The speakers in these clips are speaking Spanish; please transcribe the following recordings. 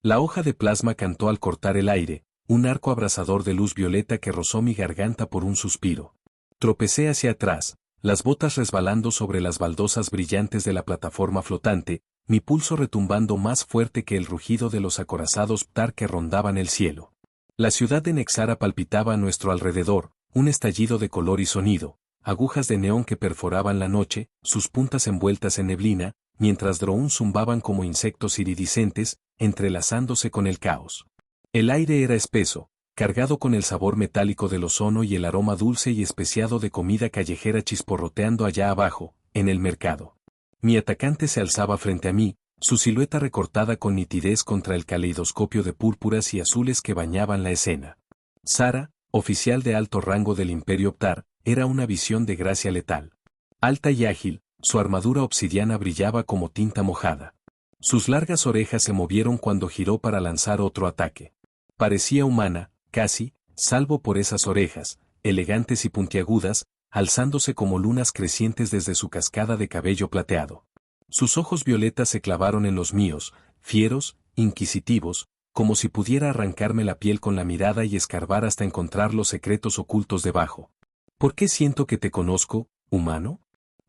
La hoja de plasma cantó al cortar el aire, un arco abrasador de luz violeta que rozó mi garganta por un suspiro. Tropecé hacia atrás, las botas resbalando sobre las baldosas brillantes de la plataforma flotante, mi pulso retumbando más fuerte que el rugido de los acorazados Ptar que rondaban el cielo. La ciudad de Nexara palpitaba a nuestro alrededor, un estallido de color y sonido, agujas de neón que perforaban la noche, sus puntas envueltas en neblina, mientras drones zumbaban como insectos iridiscentes, entrelazándose con el caos. El aire era espeso, cargado con el sabor metálico del ozono y el aroma dulce y especiado de comida callejera chisporroteando allá abajo, en el mercado. Mi atacante se alzaba frente a mí, su silueta recortada con nitidez contra el caleidoscopio de púrpuras y azules que bañaban la escena. Sara, oficial de alto rango del Imperio Ptar, era una visión de gracia letal. Alta y ágil, su armadura obsidiana brillaba como tinta mojada. Sus largas orejas se movieron cuando giró para lanzar otro ataque. Parecía humana, casi, salvo por esas orejas, elegantes y puntiagudas, alzándose como lunas crecientes desde su cascada de cabello plateado. Sus ojos violetas se clavaron en los míos, fieros, inquisitivos, como si pudiera arrancarme la piel con la mirada y escarbar hasta encontrar los secretos ocultos debajo. ¿Por qué siento que te conozco, humano?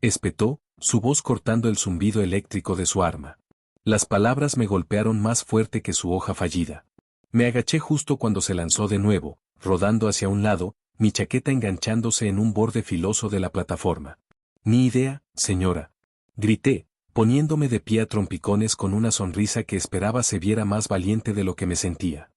Espetó, su voz cortando el zumbido eléctrico de su arma. Las palabras me golpearon más fuerte que su hoja fallida. Me agaché justo cuando se lanzó de nuevo, rodando hacia un lado, mi chaqueta enganchándose en un borde filoso de la plataforma. Ni idea, señora. Grité, poniéndome de pie a trompicones con una sonrisa que esperaba se viera más valiente de lo que me sentía.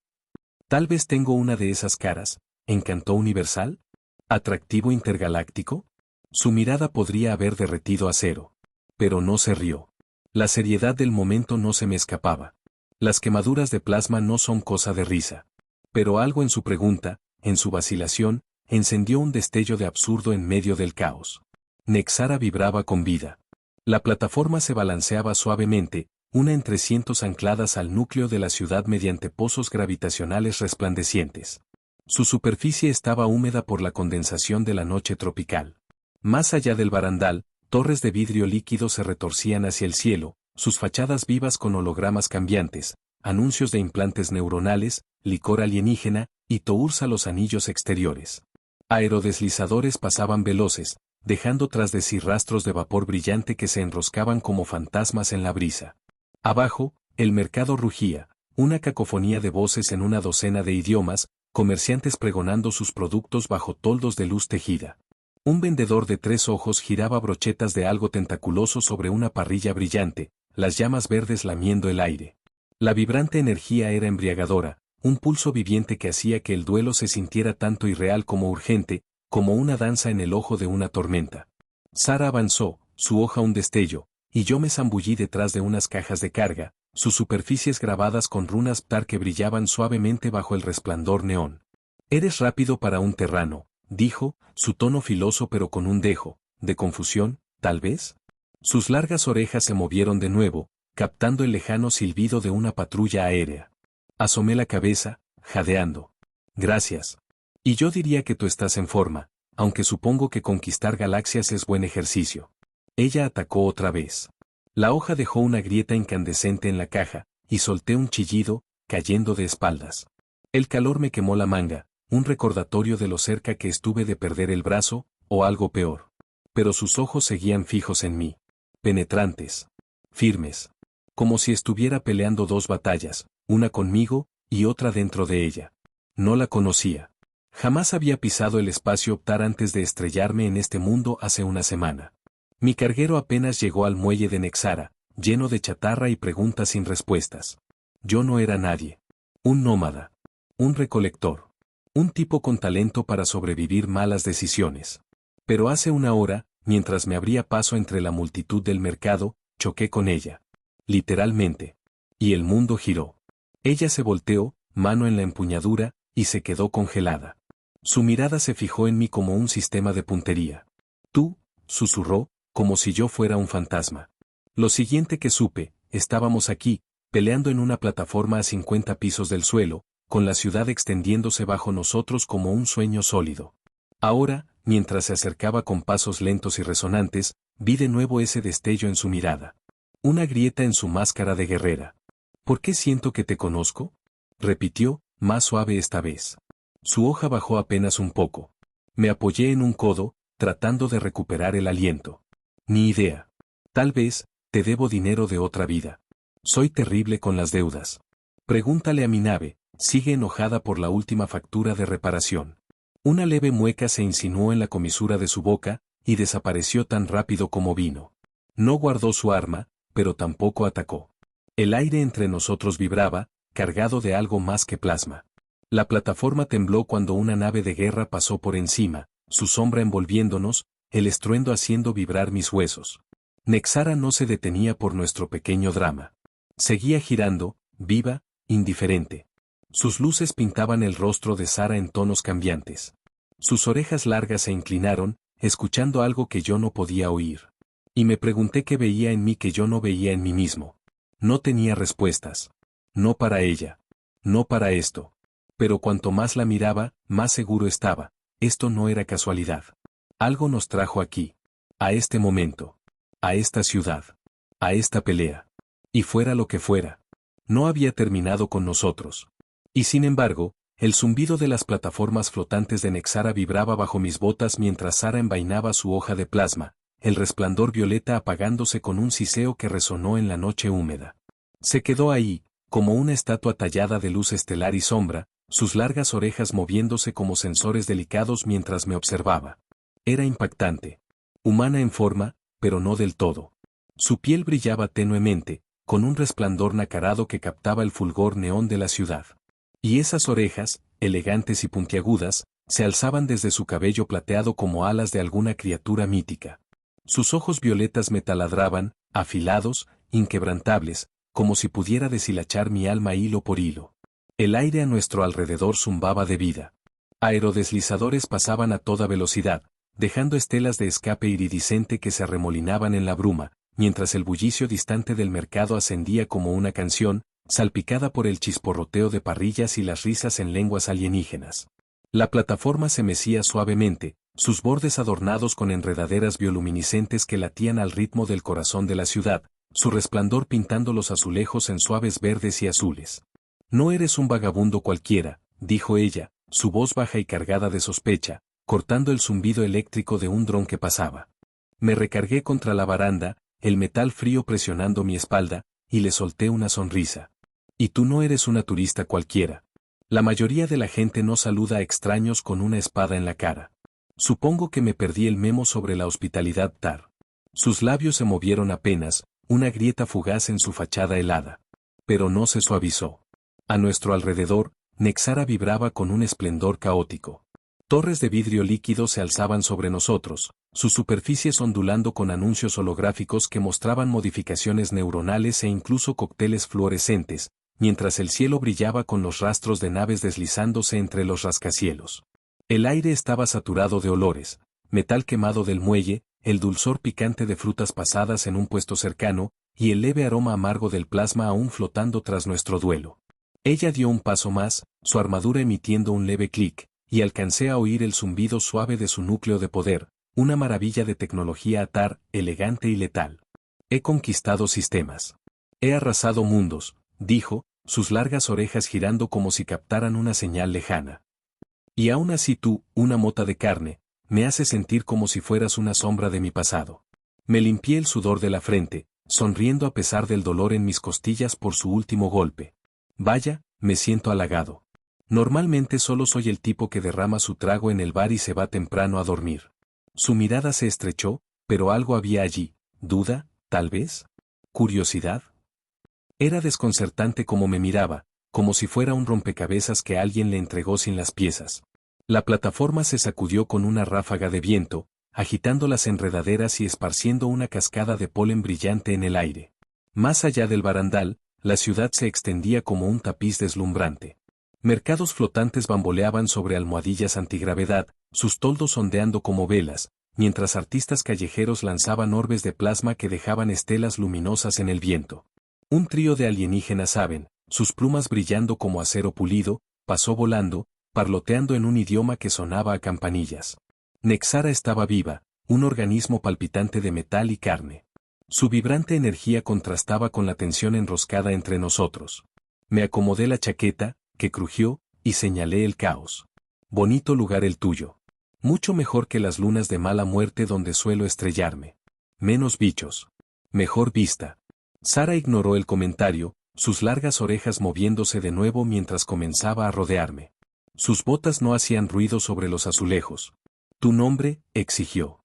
Tal vez tengo una de esas caras, ¿encanto universal? ¿Atractivo intergaláctico? Su mirada podría haber derretido acero. Pero no se rió. La seriedad del momento no se me escapaba. Las quemaduras de plasma no son cosa de risa. Pero algo en su pregunta, en su vacilación, encendió un destello de absurdo en medio del caos. Nexara vibraba con vida. La plataforma se balanceaba suavemente, una entre cientos ancladas al núcleo de la ciudad mediante pozos gravitacionales resplandecientes. Su superficie estaba húmeda por la condensación de la noche tropical. Más allá del barandal, torres de vidrio líquido se retorcían hacia el cielo, sus fachadas vivas con hologramas cambiantes, anuncios de implantes neuronales, licor alienígena, y tours a los anillos exteriores. Aerodeslizadores pasaban veloces, dejando tras de sí rastros de vapor brillante que se enroscaban como fantasmas en la brisa. Abajo, el mercado rugía, una cacofonía de voces en una docena de idiomas, comerciantes pregonando sus productos bajo toldos de luz tejida. Un vendedor de 3 ojos giraba brochetas de algo tentaculoso sobre una parrilla brillante, las llamas verdes lamiendo el aire. La vibrante energía era embriagadora, un pulso viviente que hacía que el duelo se sintiera tanto irreal como urgente, como una danza en el ojo de una tormenta. Sara avanzó, su hoja un destello, y yo me zambullí detrás de unas cajas de carga, sus superficies grabadas con runas Ptar que brillaban suavemente bajo el resplandor neón. Eres rápido para un terrano, dijo, su tono filoso pero con un dejo, de confusión, tal vez. Sus largas orejas se movieron de nuevo, captando el lejano silbido de una patrulla aérea. Asomé la cabeza, jadeando. Gracias. Y yo diría que tú estás en forma, aunque supongo que conquistar galaxias es buen ejercicio. Ella atacó otra vez. La hoja dejó una grieta incandescente en la caja, y solté un chillido, cayendo de espaldas. El calor me quemó la manga, un recordatorio de lo cerca que estuve de perder el brazo, o algo peor. Pero sus ojos seguían fijos en mí. Penetrantes. Firmes. Como si estuviera peleando 2 batallas, una conmigo, y otra dentro de ella. No la conocía. Jamás había pisado el espacio Ptar antes de estrellarme en este mundo hace una semana. Mi carguero apenas llegó al muelle de Nexara, lleno de chatarra y preguntas sin respuestas. Yo no era nadie. Un nómada. Un recolector. Un tipo con talento para sobrevivir malas decisiones. Pero hace una hora, mientras me abría paso entre la multitud del mercado, choqué con ella. Literalmente. Y el mundo giró. Ella se volteó, mano en la empuñadura, y se quedó congelada. Su mirada se fijó en mí como un sistema de puntería. Tú, susurró, como si yo fuera un fantasma. Lo siguiente que supe, estábamos aquí, peleando en una plataforma a 50 pisos del suelo, con la ciudad extendiéndose bajo nosotros como un sueño sólido. Ahora, mientras se acercaba con pasos lentos y resonantes, vi de nuevo ese destello en su mirada. Una grieta en su máscara de guerrera. ¿Por qué siento que te conozco? Repitió, más suave esta vez. Su hoja bajó apenas un poco. Me apoyé en un codo, tratando de recuperar el aliento. Ni idea. Tal vez, te debo dinero de otra vida. Soy terrible con las deudas. Pregúntale a mi nave, sigue enojada por la última factura de reparación. Una leve mueca se insinuó en la comisura de su boca, y desapareció tan rápido como vino. No guardó su arma, pero tampoco atacó. El aire entre nosotros vibraba, cargado de algo más que plasma. La plataforma tembló cuando una nave de guerra pasó por encima, su sombra envolviéndonos, el estruendo haciendo vibrar mis huesos. Nexara no se detenía por nuestro pequeño drama. Seguía girando, viva, indiferente. Sus luces pintaban el rostro de Sara en tonos cambiantes. Sus orejas largas se inclinaron, escuchando algo que yo no podía oír. Y me pregunté qué veía en mí que yo no veía en mí mismo. No tenía respuestas. No para ella. No para esto. Pero cuanto más la miraba, más seguro estaba. Esto no era casualidad. Algo nos trajo aquí. A este momento. A esta ciudad. A esta pelea. Y fuera lo que fuera. No había terminado con nosotros. Y sin embargo, el zumbido de las plataformas flotantes de Nexara vibraba bajo mis botas mientras Sara envainaba su hoja de plasma, el resplandor violeta apagándose con un siseo que resonó en la noche húmeda. Se quedó ahí, como una estatua tallada de luz estelar y sombra, sus largas orejas moviéndose como sensores delicados mientras me observaba. Era impactante. Humana en forma, pero no del todo. Su piel brillaba tenuemente, con un resplandor nacarado que captaba el fulgor neón de la ciudad. Y esas orejas, elegantes y puntiagudas, se alzaban desde su cabello plateado como alas de alguna criatura mítica. Sus ojos violetas me taladraban, afilados, inquebrantables, como si pudiera deshilachar mi alma hilo por hilo. El aire a nuestro alrededor zumbaba de vida. Aerodeslizadores pasaban a toda velocidad, dejando estelas de escape iridiscente que se arremolinaban en la bruma, mientras el bullicio distante del mercado ascendía como una canción, salpicada por el chisporroteo de parrillas y las risas en lenguas alienígenas. La plataforma se mecía suavemente, sus bordes adornados con enredaderas bioluminiscentes que latían al ritmo del corazón de la ciudad, su resplandor pintando los azulejos en suaves verdes y azules. No eres un vagabundo cualquiera, dijo ella, su voz baja y cargada de sospecha, cortando el zumbido eléctrico de un dron que pasaba. Me recargué contra la baranda, el metal frío presionando mi espalda, y le solté una sonrisa. Y tú no eres una turista cualquiera. La mayoría de la gente no saluda a extraños con una espada en la cara. Supongo que me perdí el memo sobre la hospitalidad Tar. Sus labios se movieron apenas, una grieta fugaz en su fachada helada. Pero no se suavizó. A nuestro alrededor, Nexara vibraba con un esplendor caótico. Torres de vidrio líquido se alzaban sobre nosotros, sus superficies ondulando con anuncios holográficos que mostraban modificaciones neuronales e incluso cócteles fluorescentes, mientras el cielo brillaba con los rastros de naves deslizándose entre los rascacielos. El aire estaba saturado de olores, metal quemado del muelle, el dulzor picante de frutas pasadas en un puesto cercano, y el leve aroma amargo del plasma aún flotando tras nuestro duelo. Ella dio un paso más, su armadura emitiendo un leve clic, y alcancé a oír el zumbido suave de su núcleo de poder, una maravilla de tecnología Atar, elegante y letal. He conquistado sistemas. He arrasado mundos, dijo, sus largas orejas girando como si captaran una señal lejana. Y aún así tú, una mota de carne, me hace sentir como si fueras una sombra de mi pasado. Me limpié el sudor de la frente, sonriendo a pesar del dolor en mis costillas por su último golpe. Vaya, me siento halagado. Normalmente solo soy el tipo que derrama su trago en el bar y se va temprano a dormir. Su mirada se estrechó, pero algo había allí, duda, tal vez, curiosidad. Era desconcertante como me miraba, como si fuera un rompecabezas que alguien le entregó sin las piezas. La plataforma se sacudió con una ráfaga de viento, agitando las enredaderas y esparciendo una cascada de polen brillante en el aire. Más allá del barandal, la ciudad se extendía como un tapiz deslumbrante. Mercados flotantes bamboleaban sobre almohadillas antigravedad, sus toldos ondeando como velas, mientras artistas callejeros lanzaban orbes de plasma que dejaban estelas luminosas en el viento. Un trío de alienígenas saben, sus plumas brillando como acero pulido, pasó volando, parloteando en un idioma que sonaba a campanillas. Nexara estaba viva, un organismo palpitante de metal y carne. Su vibrante energía contrastaba con la tensión enroscada entre nosotros. Me acomodé la chaqueta, que crujió, y señalé el caos. Bonito lugar el tuyo. Mucho mejor que las lunas de mala muerte donde suelo estrellarme. Menos bichos. Mejor vista. Sara ignoró el comentario, sus largas orejas moviéndose de nuevo mientras comenzaba a rodearme. Sus botas no hacían ruido sobre los azulejos. Tu nombre, exigió.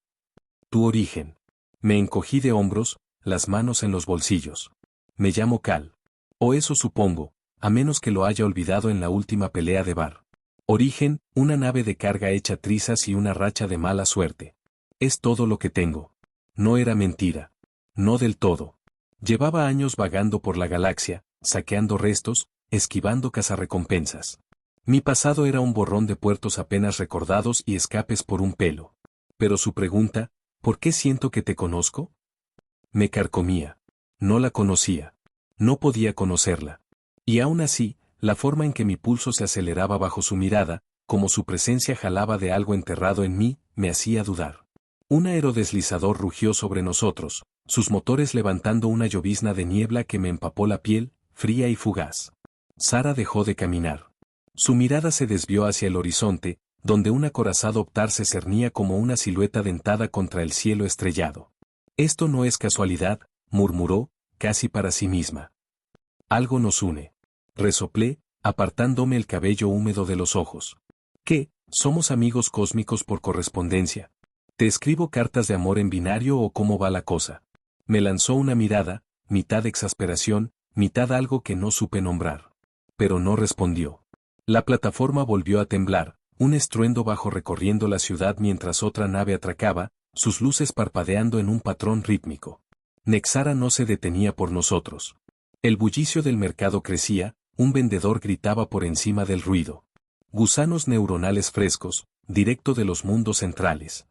Tu origen. Me encogí de hombros, las manos en los bolsillos. Me llamo Cal. O eso supongo, a menos que lo haya olvidado en la última pelea de bar. Origen, una nave de carga hecha trizas y una racha de mala suerte. Es todo lo que tengo. No era mentira. No del todo. Llevaba años vagando por la galaxia, saqueando restos, esquivando cazarrecompensas. Mi pasado era un borrón de puertos apenas recordados y escapes por un pelo. Pero su pregunta, ¿por qué siento que te conozco? Me carcomía. No la conocía. No podía conocerla. Y aún así, la forma en que mi pulso se aceleraba bajo su mirada, como su presencia jalaba de algo enterrado en mí, me hacía dudar. Un aerodeslizador rugió sobre nosotros, sus motores levantando una llovizna de niebla que me empapó la piel, fría y fugaz. Sara dejó de caminar. Su mirada se desvió hacia el horizonte, donde un acorazado Optar se cernía como una silueta dentada contra el cielo estrellado. Esto no es casualidad, murmuró, casi para sí misma. Algo nos une. Resoplé, apartándome el cabello húmedo de los ojos. ¿Qué? ¿Somos amigos cósmicos por correspondencia? ¿Te escribo cartas de amor en binario o cómo va la cosa? Me lanzó una mirada, mitad exasperación, mitad algo que no supe nombrar. Pero no respondió. La plataforma volvió a temblar, un estruendo bajo recorriendo la ciudad mientras otra nave atracaba, sus luces parpadeando en un patrón rítmico. Nexara no se detenía por nosotros. El bullicio del mercado crecía, un vendedor gritaba por encima del ruido. Gusanos neuronales frescos, directo de los mundos centrales.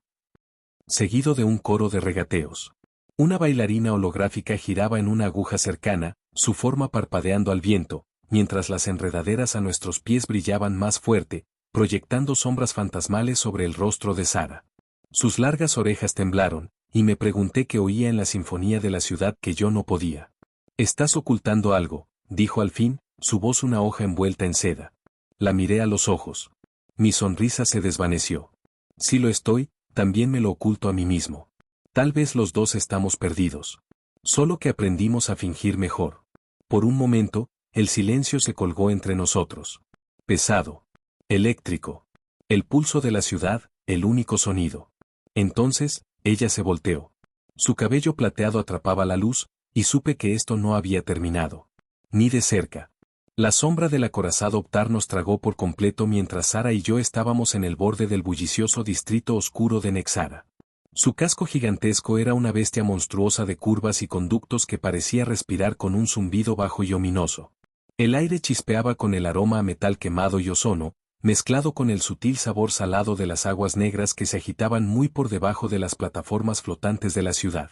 Seguido de un coro de regateos. Una bailarina holográfica giraba en una aguja cercana, su forma parpadeando al viento, mientras las enredaderas a nuestros pies brillaban más fuerte, proyectando sombras fantasmales sobre el rostro de Sara. Sus largas orejas temblaron, y me pregunté qué oía en la sinfonía de la ciudad que yo no podía. Estás ocultando algo, dijo al fin, su voz una hoja envuelta en seda. La miré a los ojos. Mi sonrisa se desvaneció. Si lo estoy, también me lo oculto a mí mismo. Tal vez los dos estamos perdidos. Solo que aprendimos a fingir mejor. Por un momento, el silencio se colgó entre nosotros. Pesado. Eléctrico. El pulso de la ciudad, el único sonido. Entonces, ella se volteó. Su cabello plateado atrapaba la luz, y supe que esto no había terminado. Ni de cerca. La sombra del acorazado Optar nos tragó por completo mientras Sara y yo estábamos en el borde del bullicioso distrito oscuro de Nexara. Su casco gigantesco era una bestia monstruosa de curvas y conductos que parecía respirar con un zumbido bajo y ominoso. El aire chispeaba con el aroma a metal quemado y ozono, mezclado con el sutil sabor salado de las aguas negras que se agitaban muy por debajo de las plataformas flotantes de la ciudad.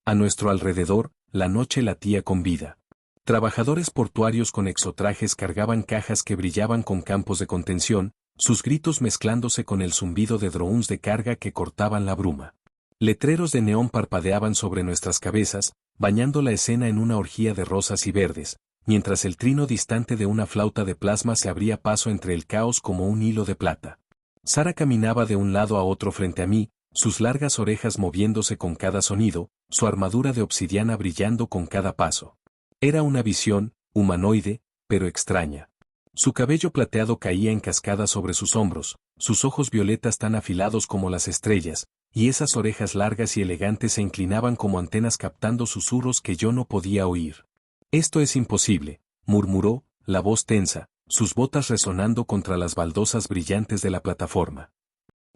A nuestro alrededor, la noche latía con vida. Trabajadores portuarios con exotrajes cargaban cajas que brillaban con campos de contención, sus gritos mezclándose con el zumbido de drones de carga que cortaban la bruma. Letreros de neón parpadeaban sobre nuestras cabezas, bañando la escena en una orgía de rosas y verdes, mientras el trino distante de una flauta de plasma se abría paso entre el caos como un hilo de plata. Sara caminaba de un lado a otro frente a mí, sus largas orejas moviéndose con cada sonido, su armadura de obsidiana brillando con cada paso. Era una visión, humanoide, pero extraña. Su cabello plateado caía en cascada sobre sus hombros, sus ojos violetas tan afilados como las estrellas, y esas orejas largas y elegantes se inclinaban como antenas captando susurros que yo no podía oír. Esto es imposible, murmuró, la voz tensa, sus botas resonando contra las baldosas brillantes de la plataforma.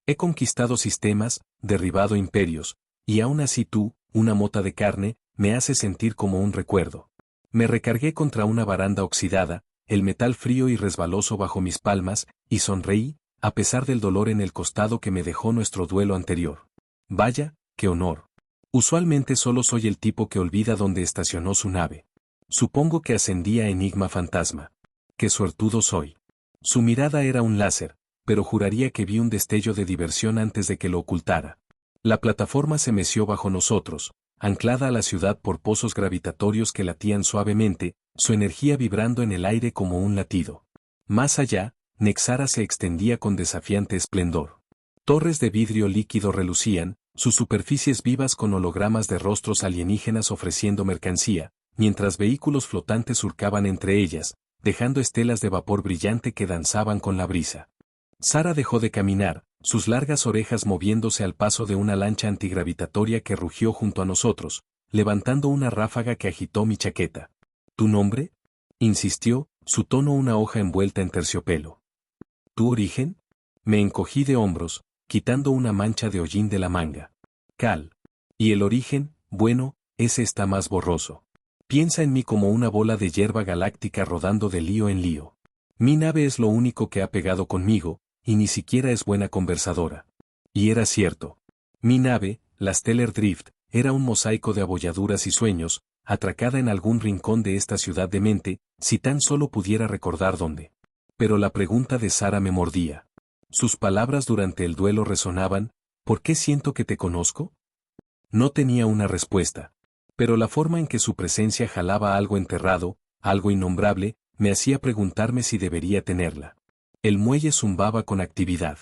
He conquistado sistemas, derribado imperios, y aún así tú, una mota de carne, me hace sentir como un recuerdo. Me recargué contra una baranda oxidada, el metal frío y resbaloso bajo mis palmas, y sonreí, a pesar del dolor en el costado que me dejó nuestro duelo anterior. Vaya, qué honor. Usualmente solo soy el tipo que olvida dónde estacionó su nave. Supongo que ascendía a Enigma Fantasma. Qué suertudo soy. Su mirada era un láser, pero juraría que vi un destello de diversión antes de que lo ocultara. La plataforma se meció bajo nosotros, anclada a la ciudad por pozos gravitatorios que latían suavemente, su energía vibrando en el aire como un latido. Más allá, Nexara se extendía con desafiante esplendor. Torres de vidrio líquido relucían, sus superficies vivas con hologramas de rostros alienígenas ofreciendo mercancía, mientras vehículos flotantes surcaban entre ellas, dejando estelas de vapor brillante que danzaban con la brisa. Sara dejó de caminar, sus largas orejas moviéndose al paso de una lancha antigravitatoria que rugió junto a nosotros, levantando una ráfaga que agitó mi chaqueta. ¿Tu nombre?, insistió, su tono una hoja envuelta en terciopelo. ¿Tu origen? Me encogí de hombros, quitando una mancha de hollín de la manga. Cal. Y el origen, bueno, ese está más borroso. Piensa en mí como una bola de hierba galáctica rodando de lío en lío. Mi nave es lo único que ha pegado conmigo, y ni siquiera es buena conversadora. Y era cierto. Mi nave, la Stellar Drift, era un mosaico de abolladuras y sueños, atracada en algún rincón de esta ciudad demente, si tan solo pudiera recordar dónde. Pero la pregunta de Sara me mordía. Sus palabras durante el duelo resonaban, ¿por qué siento que te conozco? No tenía una respuesta. Pero la forma en que su presencia jalaba algo enterrado, algo innombrable, me hacía preguntarme si debería tenerla. El muelle zumbaba con actividad.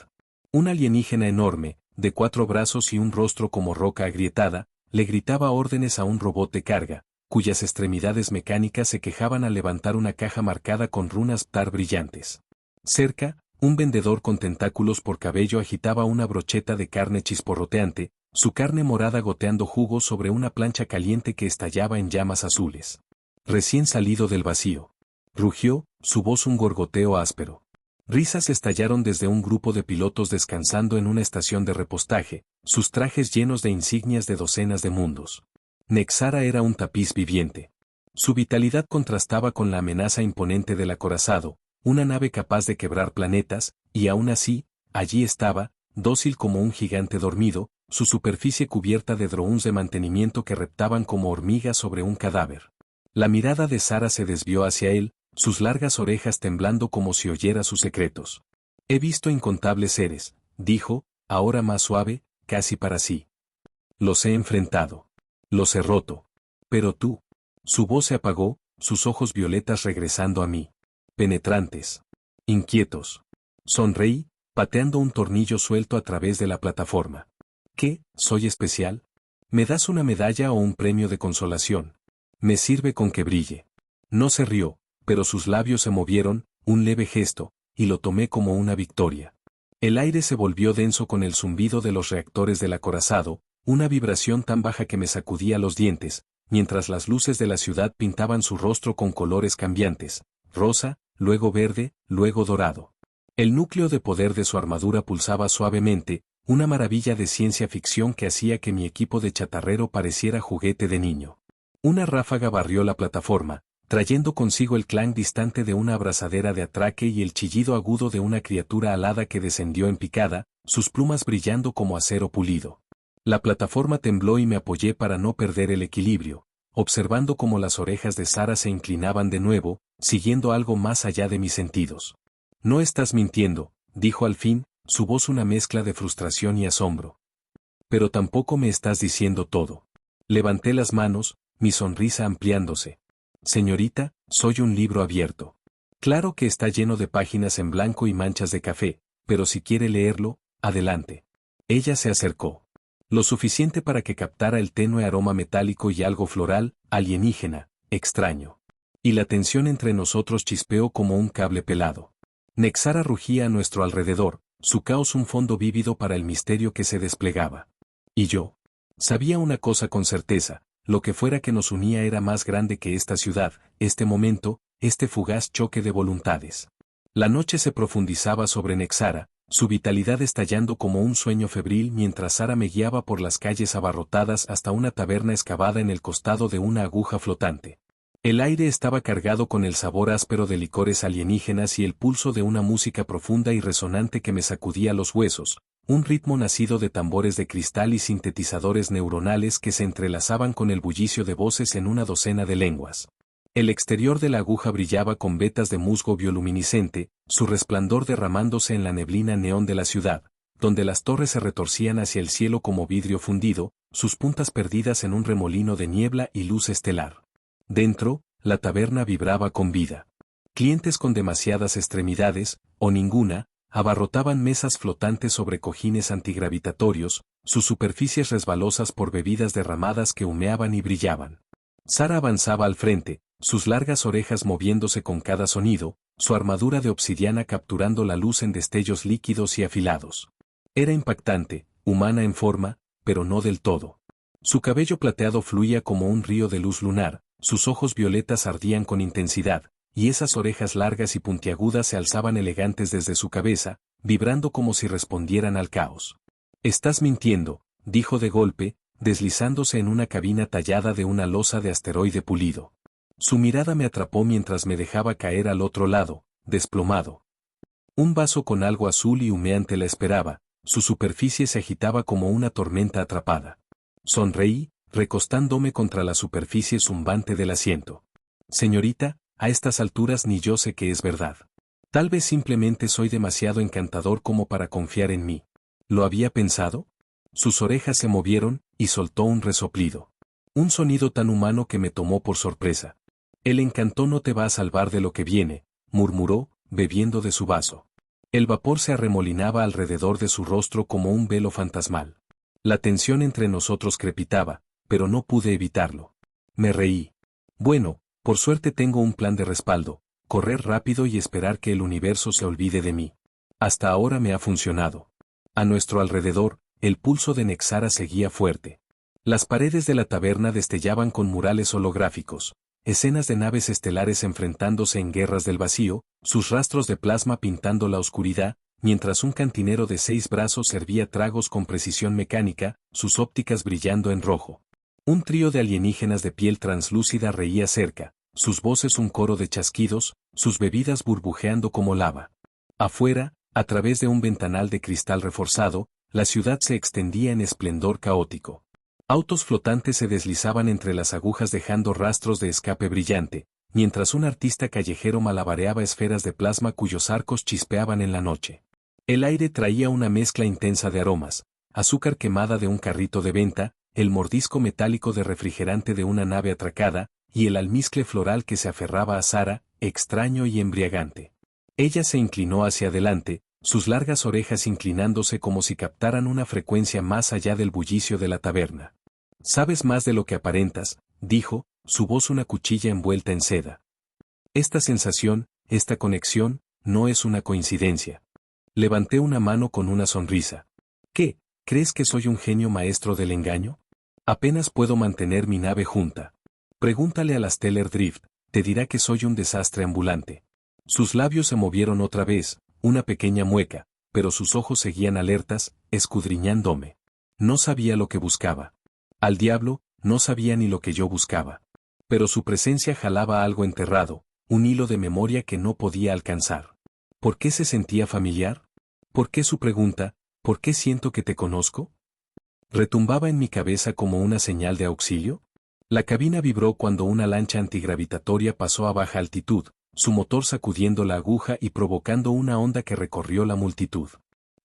Un alienígena enorme, de 4 brazos y un rostro como roca agrietada, le gritaba órdenes a un robot de carga, cuyas extremidades mecánicas se quejaban al levantar una caja marcada con runas Ptar brillantes. Cerca, un vendedor con tentáculos por cabello agitaba una brocheta de carne chisporroteante, su carne morada goteando jugo sobre una plancha caliente que estallaba en llamas azules. Recién salido del vacío. Rugió, su voz un gorgoteo áspero. Risas estallaron desde un grupo de pilotos descansando en una estación de repostaje, sus trajes llenos de insignias de docenas de mundos. Nexara era un tapiz viviente. Su vitalidad contrastaba con la amenaza imponente del acorazado, una nave capaz de quebrar planetas, y aún así, allí estaba, dócil como un gigante dormido, su superficie cubierta de drones de mantenimiento que reptaban como hormigas sobre un cadáver. La mirada de Sara se desvió hacia él, sus largas orejas temblando como si oyera sus secretos. He visto incontables seres, dijo, ahora más suave, casi para sí. Los he enfrentado. Los he roto. Pero tú. Su voz se apagó, sus ojos violetas regresando a mí. Penetrantes. Inquietos. Sonreí, pateando un tornillo suelto a través de la plataforma. ¿Qué? ¿Soy especial? ¿Me das una medalla o un premio de consolación? Me sirve con que brille. No se rió, pero sus labios se movieron, un leve gesto, y lo tomé como una victoria. El aire se volvió denso con el zumbido de los reactores del acorazado, una vibración tan baja que me sacudía los dientes, mientras las luces de la ciudad pintaban su rostro con colores cambiantes, rosa, luego verde, luego dorado. El núcleo de poder de su armadura pulsaba suavemente, una maravilla de ciencia ficción que hacía que mi equipo de chatarrero pareciera juguete de niño. Una ráfaga barrió la plataforma, trayendo consigo el clan distante de una abrazadera de atraque y el chillido agudo de una criatura alada que descendió en picada, sus plumas brillando como acero pulido. La plataforma tembló y me apoyé para no perder el equilibrio, observando cómo las orejas de Sara se inclinaban de nuevo, siguiendo algo más allá de mis sentidos. No estás mintiendo, dijo al fin, su voz una mezcla de frustración y asombro. Pero tampoco me estás diciendo todo. Levanté las manos, mi sonrisa ampliándose. Señorita, soy un libro abierto. Claro que está lleno de páginas en blanco y manchas de café, pero si quiere leerlo, adelante. Ella se acercó. Lo suficiente para que captara el tenue aroma metálico y algo floral, alienígena, extraño. Y la tensión entre nosotros chispeó como un cable pelado. Nexara rugía a nuestro alrededor, su caos un fondo vívido para el misterio que se desplegaba. Y yo. Sabía una cosa con certeza, lo que fuera que nos unía era más grande que esta ciudad, este momento, este fugaz choque de voluntades. La noche se profundizaba sobre Nexara, su vitalidad estallando como un sueño febril mientras Sara me guiaba por las calles abarrotadas hasta una taberna excavada en el costado de una aguja flotante. El aire estaba cargado con el sabor áspero de licores alienígenas y el pulso de una música profunda y resonante que me sacudía los huesos, un ritmo nacido de tambores de cristal y sintetizadores neuronales que se entrelazaban con el bullicio de voces en una docena de lenguas. El exterior de la aguja brillaba con vetas de musgo bioluminiscente, su resplandor derramándose en la neblina neón de la ciudad, donde las torres se retorcían hacia el cielo como vidrio fundido, sus puntas perdidas en un remolino de niebla y luz estelar. Dentro, la taberna vibraba con vida. Clientes con demasiadas extremidades, o ninguna, abarrotaban mesas flotantes sobre cojines antigravitatorios, sus superficies resbalosas por bebidas derramadas que humeaban y brillaban. Sara avanzaba al frente, sus largas orejas moviéndose con cada sonido, su armadura de obsidiana capturando la luz en destellos líquidos y afilados. Era impactante, humana en forma, pero no del todo. Su cabello plateado fluía como un río de luz lunar, sus ojos violetas ardían con intensidad, y esas orejas largas y puntiagudas se alzaban elegantes desde su cabeza, vibrando como si respondieran al caos. «Estás mintiendo», dijo de golpe, deslizándose en una cabina tallada de una losa de asteroide pulido. Su mirada me atrapó mientras me dejaba caer al otro lado, desplomado. Un vaso con algo azul y humeante la esperaba, su superficie se agitaba como una tormenta atrapada. Sonreí, recostándome contra la superficie zumbante del asiento. «Señorita, a estas alturas ni yo sé que es verdad. Tal vez simplemente soy demasiado encantador como para confiar en mí». ¿Lo había pensado? Sus orejas se movieron, y soltó un resoplido. Un sonido tan humano que me tomó por sorpresa. «El encanto no te va a salvar de lo que viene», murmuró, bebiendo de su vaso. El vapor se arremolinaba alrededor de su rostro como un velo fantasmal. La tensión entre nosotros crepitaba, pero no pude evitarlo. Me reí. «Bueno, por suerte tengo un plan de respaldo, correr rápido y esperar que el universo se olvide de mí. Hasta ahora me ha funcionado». A nuestro alrededor, el pulso de Nexara seguía fuerte. Las paredes de la taberna destellaban con murales holográficos, escenas de naves estelares enfrentándose en guerras del vacío, sus rastros de plasma pintando la oscuridad, mientras un cantinero de 6 brazos servía tragos con precisión mecánica, sus ópticas brillando en rojo. Un trío de alienígenas de piel translúcida reía cerca, sus voces un coro de chasquidos, sus bebidas burbujeando como lava. Afuera, a través de un ventanal de cristal reforzado, la ciudad se extendía en esplendor caótico. Autos flotantes se deslizaban entre las agujas dejando rastros de escape brillante, mientras un artista callejero malabareaba esferas de plasma cuyos arcos chispeaban en la noche. El aire traía una mezcla intensa de aromas, azúcar quemada de un carrito de venta, el mordisco metálico de refrigerante de una nave atracada, y el almizcle floral que se aferraba a Sara, extraño y embriagante. Ella se inclinó hacia adelante, sus largas orejas inclinándose como si captaran una frecuencia más allá del bullicio de la taberna. «Sabes más de lo que aparentas», dijo, su voz una cuchilla envuelta en seda. «Esta sensación, esta conexión, no es una coincidencia». Levanté una mano con una sonrisa. «¿Qué? ¿Crees que soy un genio maestro del engaño? Apenas puedo mantener mi nave junta. Pregúntale a la Stellar Drift, te dirá que soy un desastre ambulante». Sus labios se movieron otra vez, una pequeña mueca, pero sus ojos seguían alertas, escudriñándome. No sabía lo que buscaba. Al diablo, no sabía ni lo que yo buscaba. Pero su presencia jalaba algo enterrado, un hilo de memoria que no podía alcanzar. ¿Por qué se sentía familiar? ¿Por qué su pregunta, ¿por qué siento que te conozco?, retumbaba en mi cabeza como una señal de auxilio? La cabina vibró cuando una lancha antigravitatoria pasó a baja altitud, su motor sacudiendo la aguja y provocando una onda que recorrió la multitud.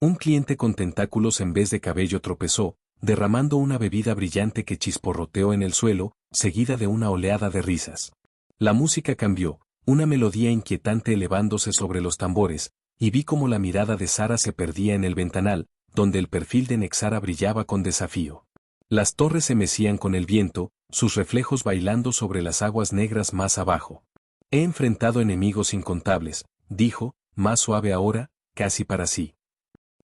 Un cliente con tentáculos en vez de cabello tropezó, derramando una bebida brillante que chisporroteó en el suelo, seguida de una oleada de risas. La música cambió, una melodía inquietante elevándose sobre los tambores, y vi como la mirada de Sara se perdía en el ventanal, donde el perfil de Nexara brillaba con desafío. Las torres se mecían con el viento, sus reflejos bailando sobre las aguas negras más abajo. «He enfrentado enemigos incontables», dijo, más suave ahora, casi para sí.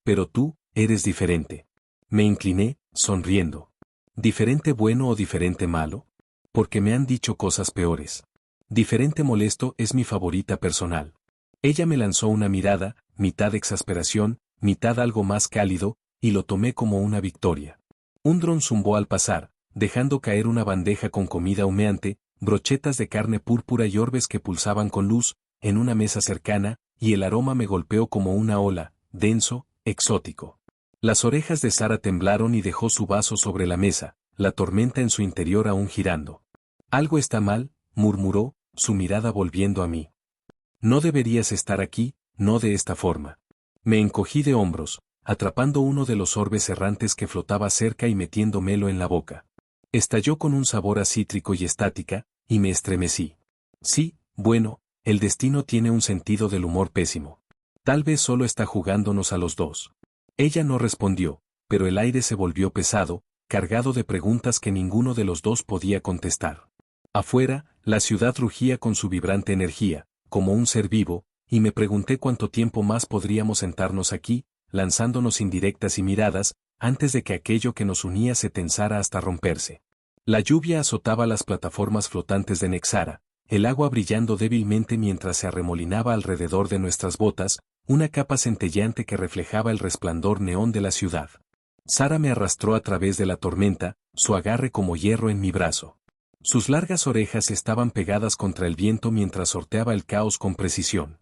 «Pero tú, eres diferente». Me incliné, sonriendo. ¿Diferente bueno o diferente malo? Porque me han dicho cosas peores. Diferente molesto es mi favorita personal. Ella me lanzó una mirada, mitad exasperación, mitad algo más cálido, y lo tomé como una victoria. Un dron zumbó al pasar, dejando caer una bandeja con comida humeante, brochetas de carne púrpura y orbes que pulsaban con luz, en una mesa cercana, y el aroma me golpeó como una ola, denso, exótico. Las orejas de Sara temblaron y dejó su vaso sobre la mesa, la tormenta en su interior aún girando. «Algo está mal», murmuró, su mirada volviendo a mí. «No deberías estar aquí, no de esta forma». Me encogí de hombros, atrapando uno de los orbes errantes que flotaba cerca y metiéndomelo en la boca. Estalló con un sabor a cítrico y estática, y me estremecí. Sí, bueno, el destino tiene un sentido del humor pésimo. Tal vez solo está jugándonos a los dos. Ella no respondió, pero el aire se volvió pesado, cargado de preguntas que ninguno de los dos podía contestar. Afuera, la ciudad rugía con su vibrante energía, como un ser vivo, y me pregunté cuánto tiempo más podríamos sentarnos aquí, lanzándonos indirectas y miradas, antes de que aquello que nos unía se tensara hasta romperse. La lluvia azotaba las plataformas flotantes de Nexara, el agua brillando débilmente mientras se arremolinaba alrededor de nuestras botas, una capa centelleante que reflejaba el resplandor neón de la ciudad. Sara me arrastró a través de la tormenta, su agarre como hierro en mi brazo. Sus largas orejas estaban pegadas contra el viento mientras sorteaba el caos con precisión.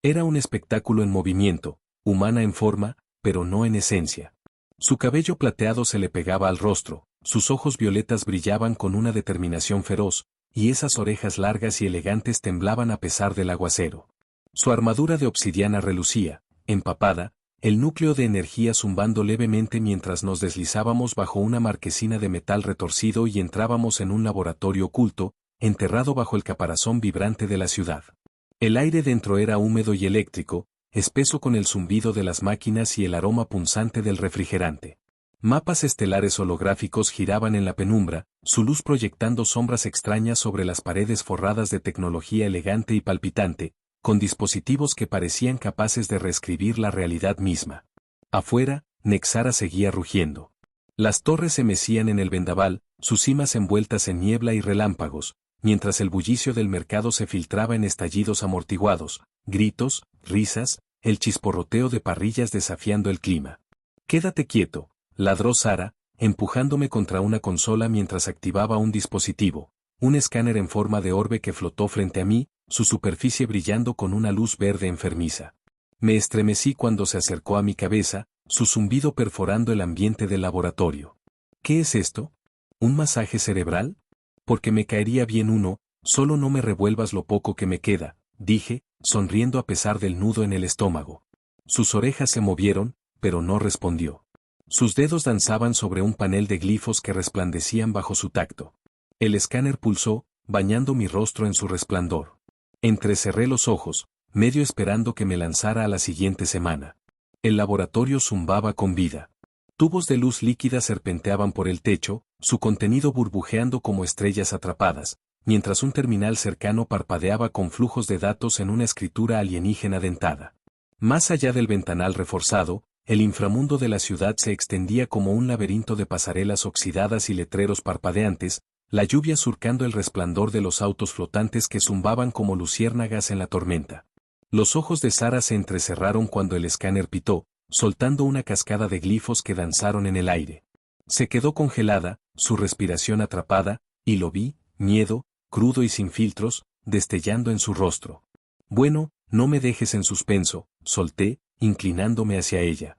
Era un espectáculo en movimiento, humana en forma, pero no en esencia. Su cabello plateado se le pegaba al rostro, sus ojos violetas brillaban con una determinación feroz, y esas orejas largas y elegantes temblaban a pesar del aguacero. Su armadura de obsidiana relucía, empapada, el núcleo de energía zumbando levemente mientras nos deslizábamos bajo una marquesina de metal retorcido y entrábamos en un laboratorio oculto, enterrado bajo el caparazón vibrante de la ciudad. El aire dentro era húmedo y eléctrico, espeso con el zumbido de las máquinas y el aroma punzante del refrigerante. Mapas estelares holográficos giraban en la penumbra, su luz proyectando sombras extrañas sobre las paredes forradas de tecnología elegante y palpitante, con dispositivos que parecían capaces de reescribir la realidad misma. Afuera, Nexara seguía rugiendo. Las torres se mecían en el vendaval, sus cimas envueltas en niebla y relámpagos, mientras el bullicio del mercado se filtraba en estallidos amortiguados, gritos, risas, el chisporroteo de parrillas desafiando el clima. «Quédate quieto», ladró Sara, empujándome contra una consola mientras activaba un dispositivo, un escáner en forma de orbe que flotó frente a mí, su superficie brillando con una luz verde enfermiza. Me estremecí cuando se acercó a mi cabeza, su zumbido perforando el ambiente del laboratorio. ¿Qué es esto? ¿Un masaje cerebral? Porque me caería bien uno, solo no me revuelvas lo poco que me queda, dije, sonriendo a pesar del nudo en el estómago. Sus orejas se movieron, pero no respondió. Sus dedos danzaban sobre un panel de glifos que resplandecían bajo su tacto. El escáner pulsó, bañando mi rostro en su resplandor. Entrecerré los ojos, medio esperando que me lanzara a la siguiente semana. El laboratorio zumbaba con vida. Tubos de luz líquida serpenteaban por el techo, su contenido burbujeando como estrellas atrapadas, mientras un terminal cercano parpadeaba con flujos de datos en una escritura alienígena dentada. Más allá del ventanal reforzado, el inframundo de la ciudad se extendía como un laberinto de pasarelas oxidadas y letreros parpadeantes, la lluvia surcando el resplandor de los autos flotantes que zumbaban como luciérnagas en la tormenta. Los ojos de Sara se entrecerraron cuando el escáner pitó, soltando una cascada de glifos que danzaron en el aire. Se quedó congelada, su respiración atrapada, y lo vi, miedo, crudo y sin filtros, destellando en su rostro. Bueno, no me dejes en suspenso, solté, inclinándome hacia ella.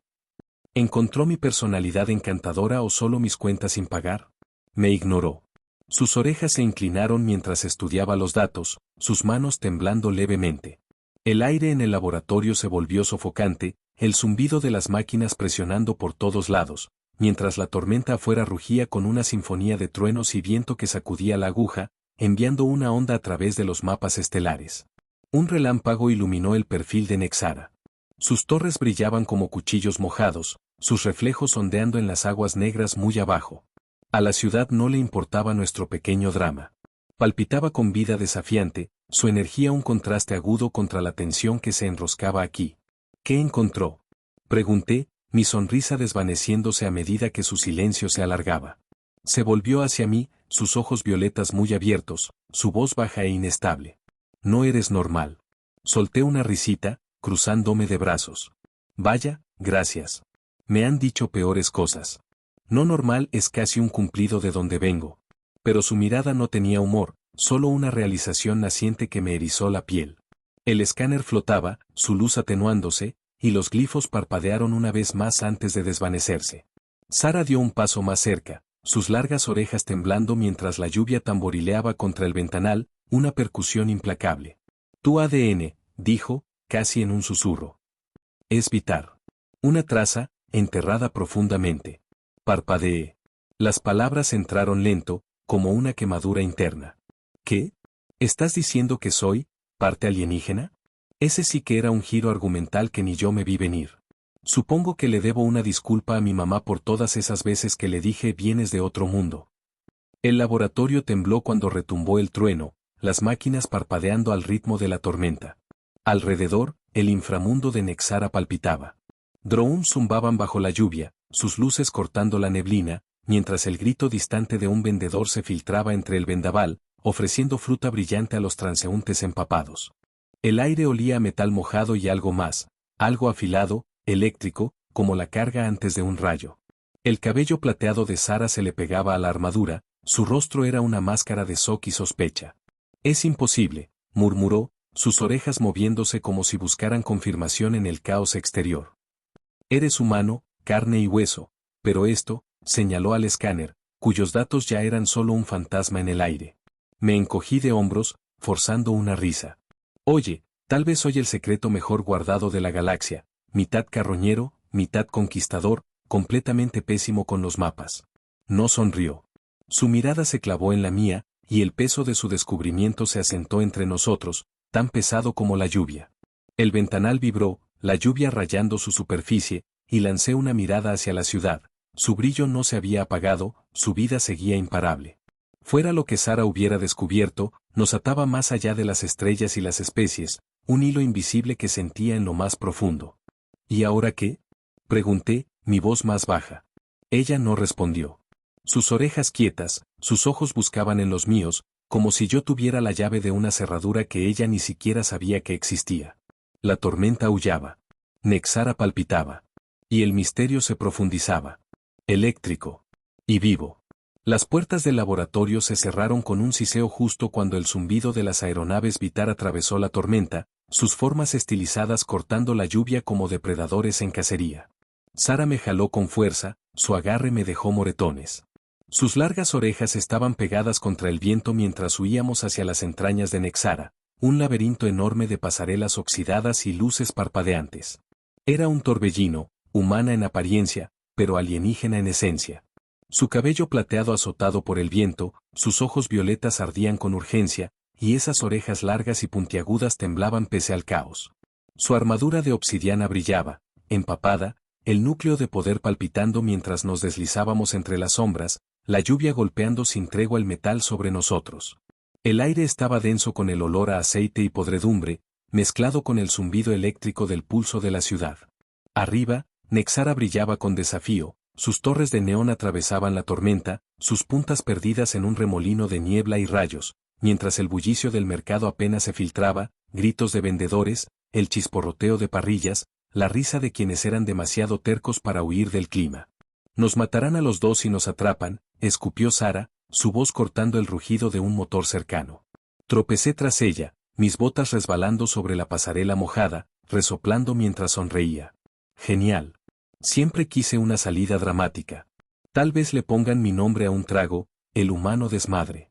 ¿Encontró mi personalidad encantadora o solo mis cuentas sin pagar? Me ignoró. Sus orejas se inclinaron mientras estudiaba los datos, sus manos temblando levemente. El aire en el laboratorio se volvió sofocante, el zumbido de las máquinas presionando por todos lados, mientras la tormenta afuera rugía con una sinfonía de truenos y viento que sacudía la aguja, enviando una onda a través de los mapas estelares. Un relámpago iluminó el perfil de Nexara. Sus torres brillaban como cuchillos mojados, sus reflejos ondeando en las aguas negras muy abajo. A la ciudad no le importaba nuestro pequeño drama. Palpitaba con vida desafiante, su energía un contraste agudo contra la tensión que se enroscaba aquí. ¿Qué encontró? Pregunté, mi sonrisa desvaneciéndose a medida que su silencio se alargaba. Se volvió hacia mí, sus ojos violetas muy abiertos, su voz baja e inestable. No eres normal. Solté una risita, cruzándome de brazos. Vaya, gracias. Me han dicho peores cosas. No normal es casi un cumplido de donde vengo. Pero su mirada no tenía humor, solo una realización naciente que me erizó la piel. El escáner flotaba, su luz atenuándose, y los glifos parpadearon una vez más antes de desvanecerse. Sara dio un paso más cerca, sus largas orejas temblando mientras la lluvia tamborileaba contra el ventanal, una percusión implacable. Tu ADN, dijo, casi en un susurro. Es Vitar. Una traza, enterrada profundamente. Parpadeé. Las palabras entraron lento, como una quemadura interna. ¿Qué? ¿Estás diciendo que soy parte alienígena? Ese sí que era un giro argumental que ni yo me vi venir. Supongo que le debo una disculpa a mi mamá por todas esas veces que le dije vienes de otro mundo. El laboratorio tembló cuando retumbó el trueno, las máquinas parpadeando al ritmo de la tormenta. Alrededor, el inframundo de Nexara palpitaba. Drones zumbaban bajo la lluvia, sus luces cortando la neblina, mientras el grito distante de un vendedor se filtraba entre el vendaval, ofreciendo fruta brillante a los transeúntes empapados. El aire olía a metal mojado y algo más, algo afilado, eléctrico, como la carga antes de un rayo. El cabello plateado de Sara se le pegaba a la armadura, su rostro era una máscara de shock y sospecha. Es imposible, murmuró, sus orejas moviéndose como si buscaran confirmación en el caos exterior. Eres humano, carne y hueso, pero esto, señaló al escáner, cuyos datos ya eran solo un fantasma en el aire. Me encogí de hombros, forzando una risa. Oye, tal vez soy el secreto mejor guardado de la galaxia, mitad carroñero, mitad conquistador, completamente pésimo con los mapas. No sonrió. Su mirada se clavó en la mía, y el peso de su descubrimiento se asentó entre nosotros, tan pesado como la lluvia. El ventanal vibró, la lluvia rayando su superficie, y lancé una mirada hacia la ciudad. Su brillo no se había apagado, su vida seguía imparable. Fuera lo que Sara hubiera descubierto, nos ataba más allá de las estrellas y las especies, un hilo invisible que sentía en lo más profundo. ¿Y ahora qué? Pregunté, mi voz más baja. Ella no respondió. Sus orejas quietas, sus ojos buscaban en los míos, como si yo tuviera la llave de una cerradura que ella ni siquiera sabía que existía. La tormenta aullaba. Nexara palpitaba. Y el misterio se profundizaba. Eléctrico. Y vivo. Las puertas del laboratorio se cerraron con un siseo justo cuando el zumbido de las aeronaves Vitar atravesó la tormenta, sus formas estilizadas cortando la lluvia como depredadores en cacería. Sara me jaló con fuerza, su agarre me dejó moretones. Sus largas orejas estaban pegadas contra el viento mientras huíamos hacia las entrañas de Nexara, un laberinto enorme de pasarelas oxidadas y luces parpadeantes. Era un torbellino, humana en apariencia, pero alienígena en esencia. Su cabello plateado azotado por el viento, sus ojos violetas ardían con urgencia, y esas orejas largas y puntiagudas temblaban pese al caos. Su armadura de obsidiana brillaba, empapada, el núcleo de poder palpitando mientras nos deslizábamos entre las sombras, la lluvia golpeando sin tregua el metal sobre nosotros. El aire estaba denso con el olor a aceite y podredumbre, mezclado con el zumbido eléctrico del pulso de la ciudad. Arriba, Nexara brillaba con desafío, sus torres de neón atravesaban la tormenta, sus puntas perdidas en un remolino de niebla y rayos, mientras el bullicio del mercado apenas se filtraba, gritos de vendedores, el chisporroteo de parrillas, la risa de quienes eran demasiado tercos para huir del clima. Nos matarán a los dos si nos atrapan, escupió Sara, su voz cortando el rugido de un motor cercano. Tropecé tras ella, mis botas resbalando sobre la pasarela mojada, resoplando mientras sonreía. Genial. Siempre quise una salida dramática. Tal vez le pongan mi nombre a un trago, el humano desmadre.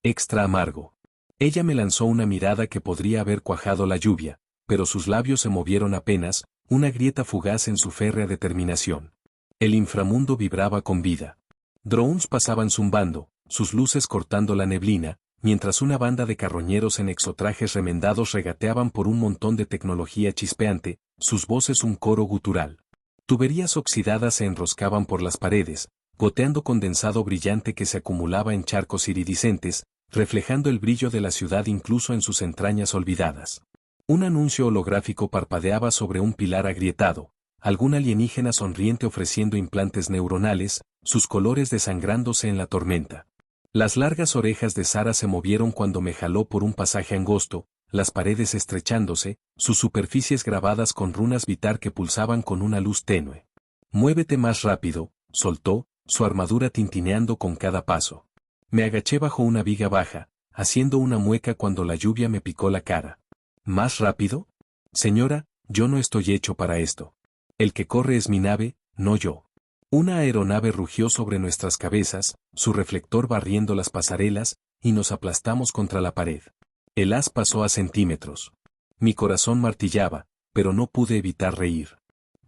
Extra amargo. Ella me lanzó una mirada que podría haber cuajado la lluvia, pero sus labios se movieron apenas, una grieta fugaz en su férrea determinación. El inframundo vibraba con vida. Drones pasaban zumbando, sus luces cortando la neblina, mientras una banda de carroñeros en exotrajes remendados regateaban por un montón de tecnología chispeante, sus voces un coro gutural. Tuberías oxidadas se enroscaban por las paredes, goteando condensado brillante que se acumulaba en charcos iridiscentes, reflejando el brillo de la ciudad incluso en sus entrañas olvidadas. Un anuncio holográfico parpadeaba sobre un pilar agrietado, algún alienígena sonriente ofreciendo implantes neuronales, sus colores desangrándose en la tormenta. Las largas orejas de Sara se movieron cuando me jaló por un pasaje angosto, las paredes estrechándose, sus superficies grabadas con runas Vitar que pulsaban con una luz tenue. Muévete más rápido, soltó, su armadura tintineando con cada paso. Me agaché bajo una viga baja, haciendo una mueca cuando la lluvia me picó la cara. ¿Más rápido? Señora, yo no estoy hecho para esto. El que corre es mi nave, no yo. Una aeronave rugió sobre nuestras cabezas, su reflector barriendo las pasarelas, y nos aplastamos contra la pared. El haz pasó a centímetros. Mi corazón martillaba, pero no pude evitar reír.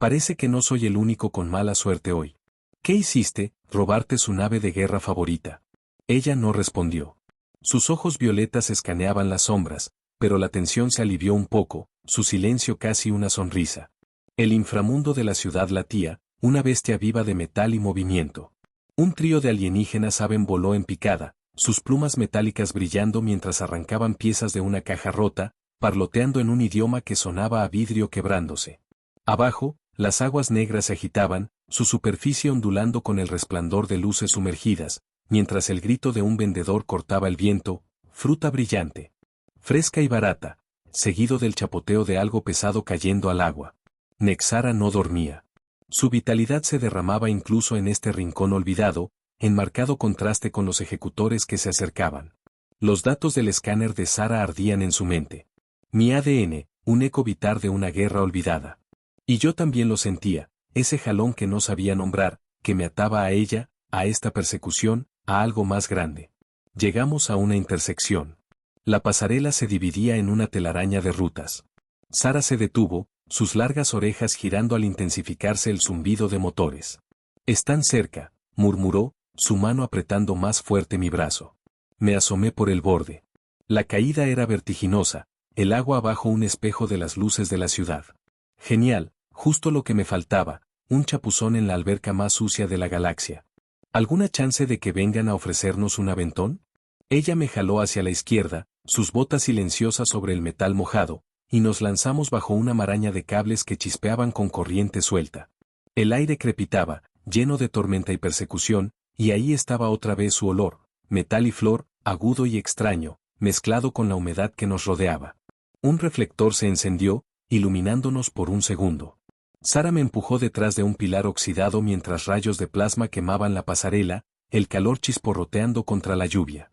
Parece que no soy el único con mala suerte hoy. ¿Qué hiciste? ¿Robarte su nave de guerra favorita? Ella no respondió. Sus ojos violetas escaneaban las sombras, pero la tensión se alivió un poco, su silencio casi una sonrisa. El inframundo de la ciudad latía, una bestia viva de metal y movimiento. Un trío de alienígenas Aven voló en picada, sus plumas metálicas brillando mientras arrancaban piezas de una caja rota, parloteando en un idioma que sonaba a vidrio quebrándose. Abajo, las aguas negras se agitaban, su superficie ondulando con el resplandor de luces sumergidas, mientras el grito de un vendedor cortaba el viento, fruta brillante, fresca y barata, seguido del chapoteo de algo pesado cayendo al agua. Nexara no dormía. Su vitalidad se derramaba incluso en este rincón olvidado, en marcado contraste con los ejecutores que se acercaban. Los datos del escáner de Sara ardían en su mente. Mi ADN, un eco vital de una guerra olvidada. Y yo también lo sentía, ese jalón que no sabía nombrar, que me ataba a ella, a esta persecución, a algo más grande. Llegamos a una intersección. La pasarela se dividía en una telaraña de rutas. Sara se detuvo, sus largas orejas girando al intensificarse el zumbido de motores. «Están cerca», murmuró, su mano apretando más fuerte mi brazo. Me asomé por el borde. La caída era vertiginosa, el agua abajo un espejo de las luces de la ciudad. Genial, justo lo que me faltaba, un chapuzón en la alberca más sucia de la galaxia. ¿Alguna chance de que vengan a ofrecernos un aventón? Ella me jaló hacia la izquierda, sus botas silenciosas sobre el metal mojado, y nos lanzamos bajo una maraña de cables que chispeaban con corriente suelta. El aire crepitaba, lleno de tormenta y persecución, y ahí estaba otra vez su olor, metal y flor, agudo y extraño, mezclado con la humedad que nos rodeaba. Un reflector se encendió, iluminándonos por un segundo. Sara me empujó detrás de un pilar oxidado mientras rayos de plasma quemaban la pasarela, el calor chisporroteando contra la lluvia.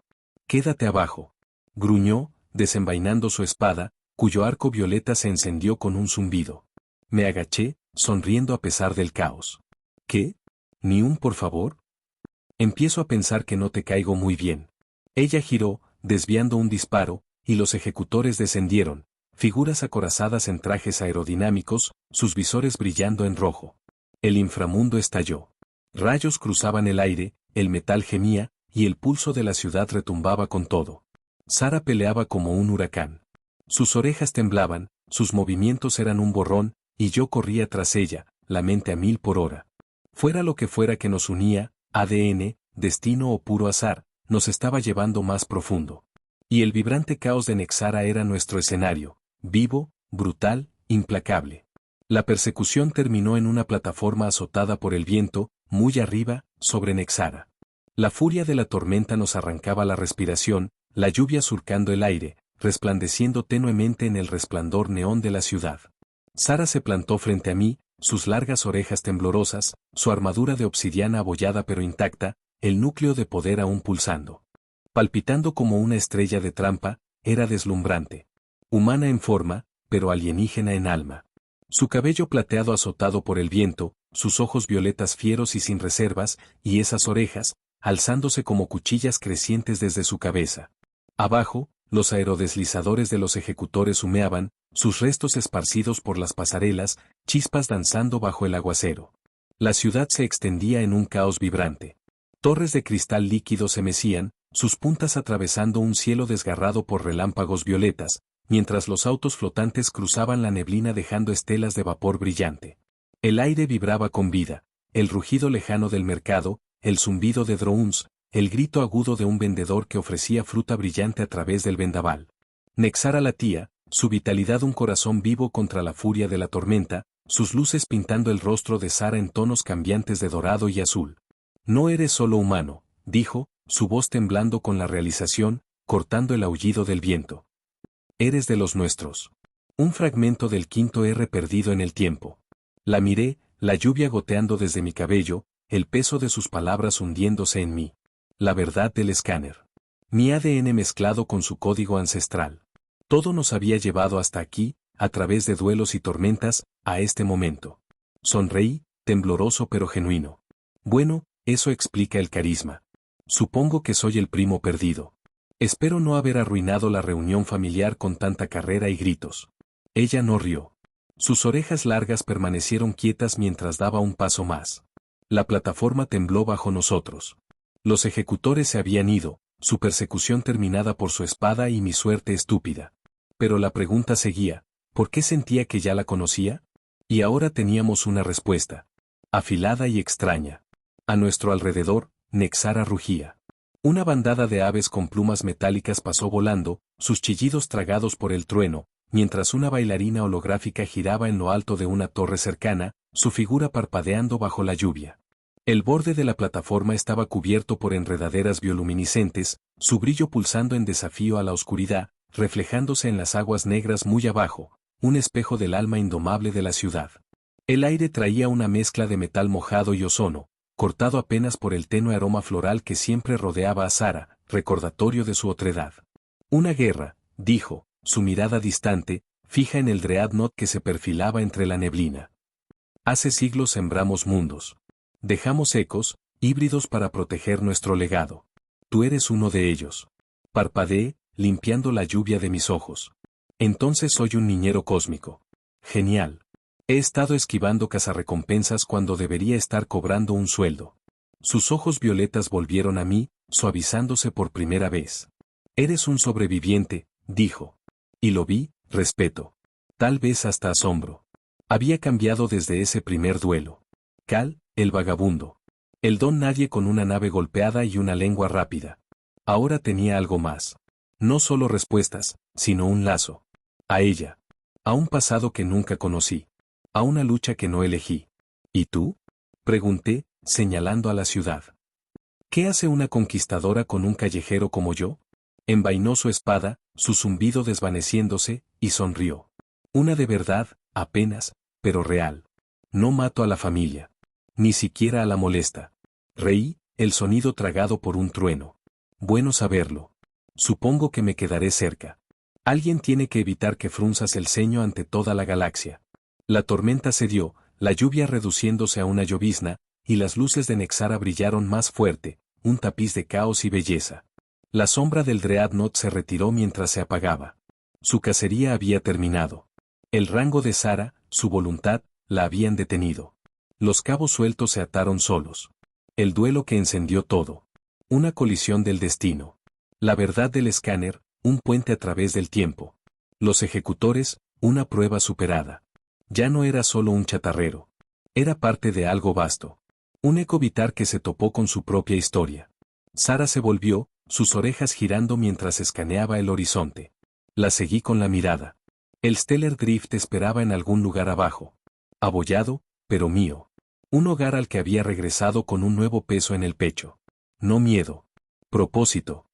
«Quédate abajo», gruñó, desenvainando su espada, cuyo arco violeta se encendió con un zumbido. Me agaché, sonriendo a pesar del caos. «¿Qué? ¿Ni un por favor?» «Empiezo a pensar que no te caigo muy bien». Ella giró, desviando un disparo, y los ejecutores descendieron, figuras acorazadas en trajes aerodinámicos, sus visores brillando en rojo. El inframundo estalló. Rayos cruzaban el aire, el metal gemía, y el pulso de la ciudad retumbaba con todo. Sara peleaba como un huracán. Sus orejas temblaban, sus movimientos eran un borrón, y yo corría tras ella, la mente a 1000 por hora. Fuera lo que fuera que nos unía, ADN, destino o puro azar, nos estaba llevando más profundo. Y el vibrante caos de Nexara era nuestro escenario, vivo, brutal, implacable. La persecución terminó en una plataforma azotada por el viento, muy arriba, sobre Nexara. La furia de la tormenta nos arrancaba la respiración, la lluvia surcando el aire, resplandeciendo tenuemente en el resplandor neón de la ciudad. Sara se plantó frente a mí, sus largas orejas temblorosas, su armadura de obsidiana abollada pero intacta, el núcleo de poder aún pulsando. Palpitando como una estrella de trampa, era deslumbrante. Humana en forma, pero alienígena en alma. Su cabello plateado azotado por el viento, sus ojos violetas fieros y sin reservas, y esas orejas, alzándose como cuchillas crecientes desde su cabeza. Abajo, los aerodeslizadores de los ejecutores humeaban, sus restos esparcidos por las pasarelas, chispas danzando bajo el aguacero. La ciudad se extendía en un caos vibrante. Torres de cristal líquido se mecían, sus puntas atravesando un cielo desgarrado por relámpagos violetas, mientras los autos flotantes cruzaban la neblina dejando estelas de vapor brillante. El aire vibraba con vida, el rugido lejano del mercado, el zumbido de drones, el grito agudo de un vendedor que ofrecía fruta brillante a través del vendaval. Nexara latía, su vitalidad un corazón vivo contra la furia de la tormenta, sus luces pintando el rostro de Sara en tonos cambiantes de dorado y azul. «No eres solo humano», dijo, su voz temblando con la realización, cortando el aullido del viento. «Eres de los nuestros». Un fragmento del quinto R perdido en el tiempo. La miré, la lluvia goteando desde mi cabello, el peso de sus palabras hundiéndose en mí. La verdad del escáner. Mi ADN mezclado con su código ancestral. Todo nos había llevado hasta aquí, a través de duelos y tormentas, a este momento. Sonreí, tembloroso pero genuino. Bueno, eso explica el carisma. Supongo que soy el primo perdido. Espero no haber arruinado la reunión familiar con tanta carrera y gritos. Ella no rió. Sus orejas largas permanecieron quietas mientras daba un paso más. La plataforma tembló bajo nosotros. Los ejecutores se habían ido, su persecución terminada por su espada y mi suerte estúpida. Pero la pregunta seguía, ¿por qué sentía que ya la conocía? Y ahora teníamos una respuesta. Afilada y extraña. A nuestro alrededor, Nexara rugía. Una bandada de aves con plumas metálicas pasó volando, sus chillidos tragados por el trueno, mientras una bailarina holográfica giraba en lo alto de una torre cercana, su figura parpadeando bajo la lluvia. El borde de la plataforma estaba cubierto por enredaderas bioluminiscentes, su brillo pulsando en desafío a la oscuridad, reflejándose en las aguas negras muy abajo, un espejo del alma indomable de la ciudad. El aire traía una mezcla de metal mojado y ozono, cortado apenas por el tenue aroma floral que siempre rodeaba a Sara, recordatorio de su otredad. Una guerra, dijo, su mirada distante, fija en el Dreadnought que se perfilaba entre la neblina. Hace siglos sembramos mundos. Dejamos ecos, híbridos para proteger nuestro legado. Tú eres uno de ellos. Parpadeé, limpiando la lluvia de mis ojos. Entonces soy un niñero cósmico. Genial. He estado esquivando cazarrecompensas cuando debería estar cobrando un sueldo. Sus ojos violetas volvieron a mí, suavizándose por primera vez. Eres un sobreviviente, dijo. Y lo vi, respeto. Tal vez hasta asombro. Había cambiado desde ese primer duelo. Cal, el vagabundo. El don nadie con una nave golpeada y una lengua rápida. Ahora tenía algo más. No solo respuestas, sino un lazo. A ella. A un pasado que nunca conocí. A una lucha que no elegí. ¿Y tú? Pregunté, señalando a la ciudad. ¿Qué hace una conquistadora con un callejero como yo? Envainó su espada, su zumbido desvaneciéndose, y sonrió. Una de verdad, apenas, pero real. No mato a la familia. Ni siquiera a la molesta. Reí, el sonido tragado por un trueno. Bueno saberlo. Supongo que me quedaré cerca. Alguien tiene que evitar que frunzas el ceño ante toda la galaxia. La tormenta cedió, la lluvia reduciéndose a una llovizna, y las luces de Nexara brillaron más fuerte, un tapiz de caos y belleza. La sombra del Dreadnought se retiró mientras se apagaba. Su cacería había terminado. El rango de Sara, su voluntad, la habían detenido. Los cabos sueltos se ataron solos. El duelo que encendió todo. Una colisión del destino. La verdad del escáner, un puente a través del tiempo. Los ejecutores, una prueba superada. Ya no era solo un chatarrero. Era parte de algo vasto. Un eco vital que se topó con su propia historia. Sara se volvió, sus orejas girando mientras escaneaba el horizonte. La seguí con la mirada. El Stellar Drift esperaba en algún lugar abajo. Abollado, pero mío. Un hogar al que había regresado con un nuevo peso en el pecho. No miedo. Propósito.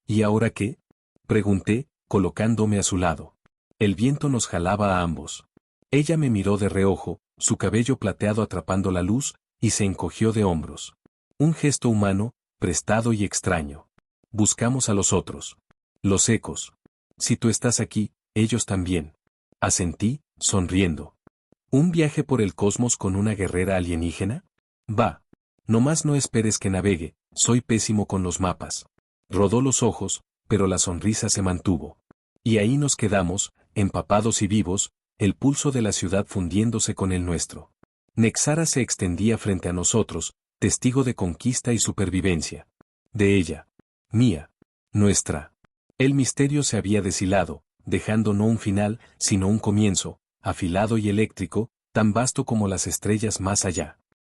¿Y ahora qué? Pregunté, colocándome a su lado. El viento nos jalaba a ambos. Ella me miró de reojo, su cabello plateado atrapando la luz, y se encogió de hombros. Un gesto humano, prestado y extraño. Buscamos a los otros. Los ecos. Si tú estás aquí, ellos también. Asentí, sonriendo. ¿Un viaje por el cosmos con una guerrera alienígena? Va. Nomás no esperes que navegue, soy pésimo con los mapas. Rodó los ojos, pero la sonrisa se mantuvo. Y ahí nos quedamos, empapados y vivos, el pulso de la ciudad fundiéndose con el nuestro. Nexara se extendía frente a nosotros, testigo de conquista y supervivencia. De ella. Mía. Nuestra. El misterio se había deshilado, dejando no un final, sino un comienzo, afilado y eléctrico, tan vasto como las estrellas más allá.